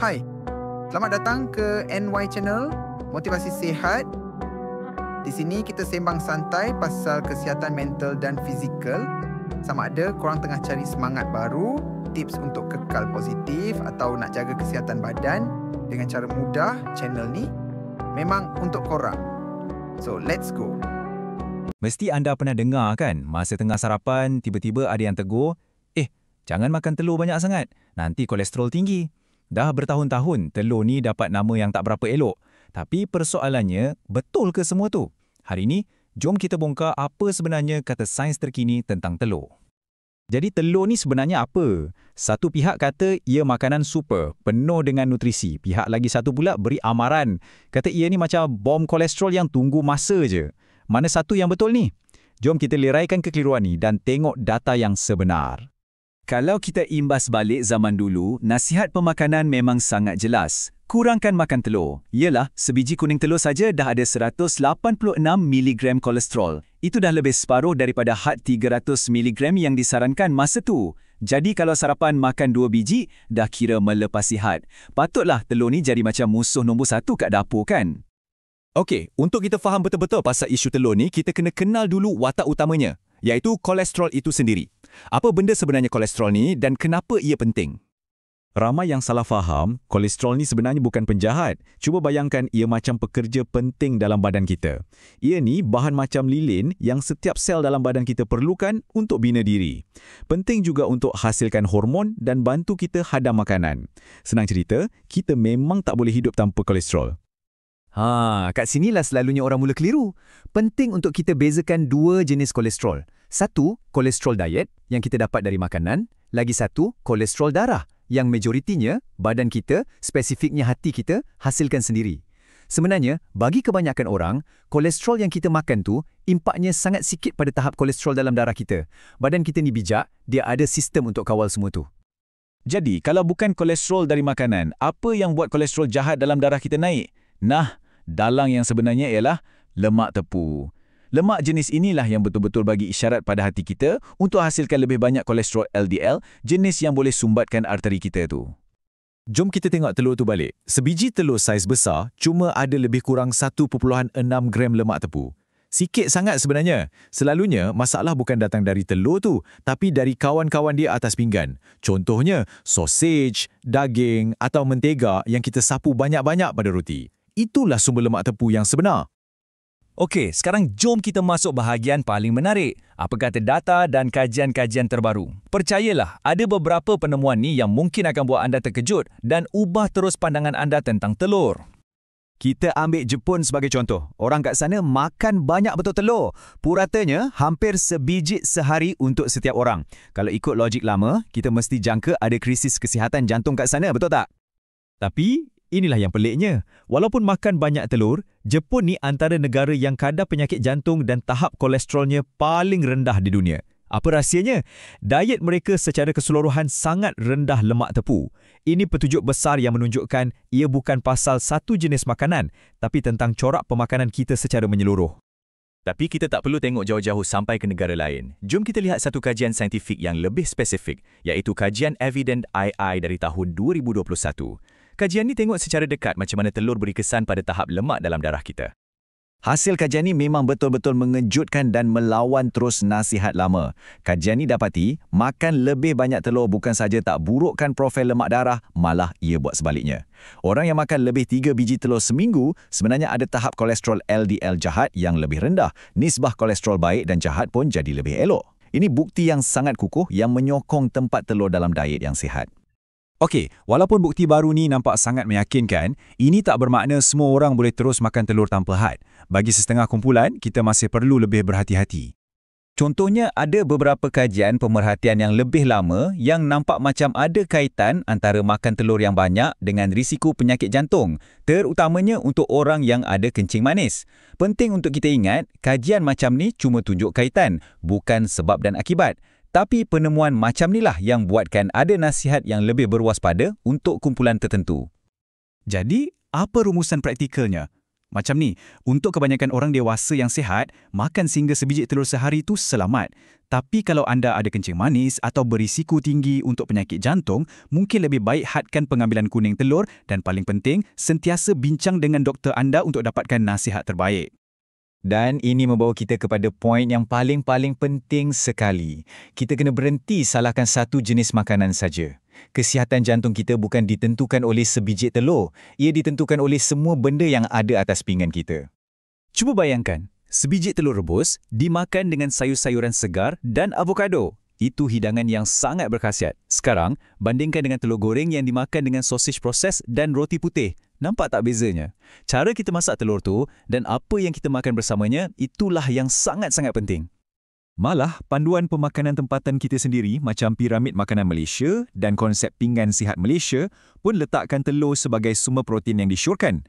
Hai, selamat datang ke NY Channel, Motivasi Sihat. Di sini kita sembang santai pasal kesihatan mental dan fizikal. Sama ada korang tengah cari semangat baru, tips untuk kekal positif atau nak jaga kesihatan badan dengan cara mudah, channel ni memang untuk korang. So, let's go. Mesti anda pernah dengar kan, masa tengah sarapan, tiba-tiba ada yang tegur, jangan makan telur banyak sangat, nanti kolesterol tinggi. Dah bertahun-tahun, telur ni dapat nama yang tak berapa elok. Tapi persoalannya, betul ke semua tu? Hari ini, jom kita bongkar apa sebenarnya kata sains terkini tentang telur. Jadi telur ni sebenarnya apa? Satu pihak kata ia makanan super, penuh dengan nutrisi. Pihak lagi satu pula beri amaran. Kata ia ni macam bom kolesterol yang tunggu masa je. Mana satu yang betul ni? Jom kita leraikan kekeliruan ni dan tengok data yang sebenar. Kalau kita imbas balik zaman dulu, nasihat pemakanan memang sangat jelas. Kurangkan makan telur. Yelah, sebiji kuning telur saja dah ada 186 mg kolesterol. Itu dah lebih separuh daripada had 300 mg yang disarankan masa tu. Jadi kalau sarapan makan 2 biji, dah kira melepasi had. Patutlah telur ni jadi macam musuh nombor 1 kat dapur kan? Okey, untuk kita faham betul-betul pasal isu telur ni, kita kena kenal dulu watak utamanya, iaitu kolesterol itu sendiri. Apa benda sebenarnya kolesterol ni dan kenapa ia penting? Ramai yang salah faham, kolesterol ni sebenarnya bukan penjahat. Cuba bayangkan ia macam pekerja penting dalam badan kita. Ia ni bahan macam lilin yang setiap sel dalam badan kita perlukan untuk bina diri. Penting juga untuk hasilkan hormon dan bantu kita hadam makanan. Senang cerita, kita memang tak boleh hidup tanpa kolesterol. Kat sinilah selalunya orang mula keliru. Penting untuk kita bezakan dua jenis kolesterol. Satu, kolesterol diet yang kita dapat dari makanan. Lagi satu, kolesterol darah yang majoritinya badan kita, spesifiknya hati kita, hasilkan sendiri. Sebenarnya, bagi kebanyakan orang, kolesterol yang kita makan tu impaknya sangat sikit pada tahap kolesterol dalam darah kita. Badan kita ni bijak, dia ada sistem untuk kawal semua tu. Jadi, kalau bukan kolesterol dari makanan, apa yang buat kolesterol jahat dalam darah kita naik? Nah, dalang yang sebenarnya ialah lemak tepu. Lemak jenis inilah yang betul-betul bagi isyarat pada hati kita untuk hasilkan lebih banyak kolesterol LDL, jenis yang boleh sumbatkan arteri kita tu. Jom kita tengok telur tu balik. Sebiji telur saiz besar cuma ada lebih kurang 1.6 gram lemak tepu. Sikit sangat sebenarnya. Selalunya, masalah bukan datang dari telur tu, tapi dari kawan-kawan dia atas pinggan. Contohnya, sausage, daging atau mentega yang kita sapu banyak-banyak pada roti. Itulah sumber lemak tepu yang sebenar. Okey, sekarang jom kita masuk bahagian paling menarik. Apa kata data dan kajian-kajian terbaru? Percayalah, ada beberapa penemuan ni yang mungkin akan buat anda terkejut dan ubah terus pandangan anda tentang telur. Kita ambil Jepun sebagai contoh. Orang kat sana makan banyak betul telur. Puratanya hampir sebiji sehari untuk setiap orang. Kalau ikut logik lama, kita mesti jangka ada krisis kesihatan jantung kat sana, betul tak? Tapi inilah yang peliknya. Walaupun makan banyak telur, Jepun ni antara negara yang kadar penyakit jantung dan tahap kolesterolnya paling rendah di dunia. Apa rahsianya? Diet mereka secara keseluruhan sangat rendah lemak tepu. Ini petunjuk besar yang menunjukkan ia bukan pasal satu jenis makanan, tapi tentang corak pemakanan kita secara menyeluruh. Tapi kita tak perlu tengok jauh-jauh sampai ke negara lain. Jom kita lihat satu kajian saintifik yang lebih spesifik, iaitu kajian Evident II dari tahun 2021. Kajian ni tengok secara dekat macam mana telur beri kesan pada tahap lemak dalam darah kita. Hasil kajian ni memang betul-betul mengejutkan dan melawan terus nasihat lama. Kajian ni dapati, makan lebih banyak telur bukan saja tak burukkan profil lemak darah, malah ia buat sebaliknya. Orang yang makan lebih 3 biji telur seminggu sebenarnya ada tahap kolesterol LDL jahat yang lebih rendah. Nisbah kolesterol baik dan jahat pun jadi lebih elok. Ini bukti yang sangat kukuh yang menyokong tempat telur dalam diet yang sihat. Okey, walaupun bukti baru ni nampak sangat meyakinkan, ini tak bermakna semua orang boleh terus makan telur tanpa had. Bagi setengah kumpulan, kita masih perlu lebih berhati-hati. Contohnya, ada beberapa kajian pemerhatian yang lebih lama yang nampak macam ada kaitan antara makan telur yang banyak dengan risiko penyakit jantung, terutamanya untuk orang yang ada kencing manis. Penting untuk kita ingat, kajian macam ni cuma tunjuk kaitan, bukan sebab dan akibat. Tapi penemuan macam inilah yang buatkan ada nasihat yang lebih berwaspada untuk kumpulan tertentu. Jadi, apa rumusan praktikalnya? Macam ni, untuk kebanyakan orang dewasa yang sihat, makan sehingga sebiji telur sehari itu selamat. Tapi kalau anda ada kencing manis atau berisiko tinggi untuk penyakit jantung, mungkin lebih baik hadkan pengambilan kuning telur dan paling penting, sentiasa bincang dengan doktor anda untuk dapatkan nasihat terbaik. Dan ini membawa kita kepada poin yang paling penting sekali. Kita kena berhenti salahkan satu jenis makanan saja. Kesihatan jantung kita bukan ditentukan oleh sebiji telur. Ia ditentukan oleh semua benda yang ada atas pinggan kita. Cuba bayangkan, sebiji telur rebus dimakan dengan sayur-sayuran segar dan avokado. Itu hidangan yang sangat berkhasiat. Sekarang, bandingkan dengan telur goreng yang dimakan dengan sosis proses dan roti putih. Nampak tak bezanya? Cara kita masak telur tu dan apa yang kita makan bersamanya, itulah yang sangat-sangat penting. Malah, panduan pemakanan tempatan kita sendiri macam piramid makanan Malaysia dan konsep pinggan sihat Malaysia pun letakkan telur sebagai sumber protein yang disyorkan.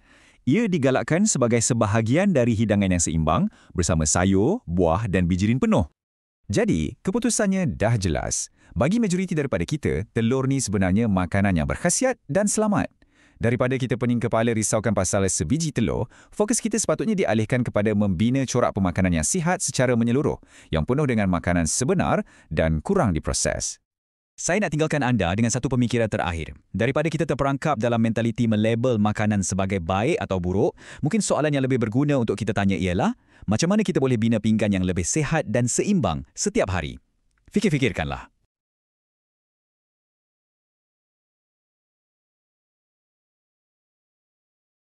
Ia digalakkan sebagai sebahagian dari hidangan yang seimbang bersama sayur, buah dan bijirin penuh. Jadi, keputusannya dah jelas. Bagi majoriti daripada kita, telur ni sebenarnya makanan yang berkhasiat dan selamat. Daripada kita pening kepala risaukan pasal sebiji telur, fokus kita sepatutnya dialihkan kepada membina corak pemakanan yang sihat secara menyeluruh, yang penuh dengan makanan sebenar dan kurang diproses. Saya nak tinggalkan anda dengan satu pemikiran terakhir. Daripada kita terperangkap dalam mentaliti melabel makanan sebagai baik atau buruk, mungkin soalan yang lebih berguna untuk kita tanya ialah, macam mana kita boleh bina pinggan yang lebih sihat dan seimbang setiap hari? Fikir-fikirkanlah.